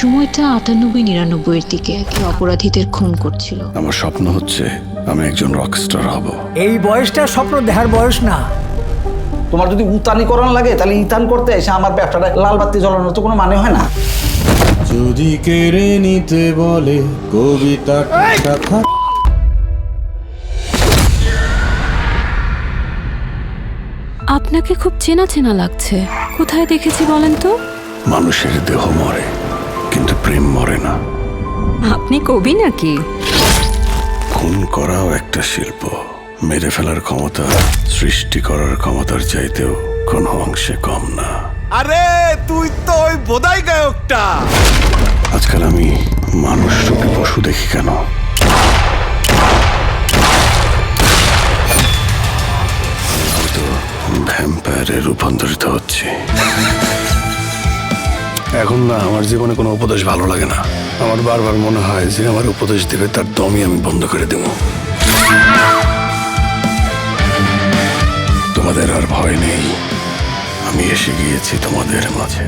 সময়টা 98-99 এর দিকে একে অপরাধীদের খুন করছিল। আমার স্বপ্ন হচ্ছে আমি একজন রকস্টার হব। এই বয়সটা স্বপ্ন দেখার বয়স না। তোমার যদি উতানি করানো লাগে তাহলে ইতান করতে এসে আমার ব্যবসাটা লাল বাতি জ্বলানোর তো কোনো মানে হয় না। যদি কেড়ে নিতে বলে কবিতা আপনাকে খুব চেনা চেনা লাগছে, কোথায় দেখেছি বলেন তো? মানুষের দেহ মরে কিন্তু প্রেম মরে না। আপনি কবি নাকি? খুন করাও একটা শিল্প। মেরে ফেলার ক্ষমতা সৃষ্টি করার ক্ষমতার চাইতেও কোনো অংশে কম না। আরে তুই তো ওই বোধাই গায়কটা। আজকাল আমি মানুষ রূপে পশু দেখি কেন? হয়তো ভ্যাম্পায়ারে রূপান্তরিত হচ্ছে। এখন না আমার জীবনে কোনো উপদেশ ভালো লাগে না। আমার বারবার মনে হয় যে আমার উপদেশ দেবে তার দমই আমি বন্ধ করে দেব। তোমাদের আর ভয় নেই, আমি এসে গিয়েছি তোমাদের মাঝে।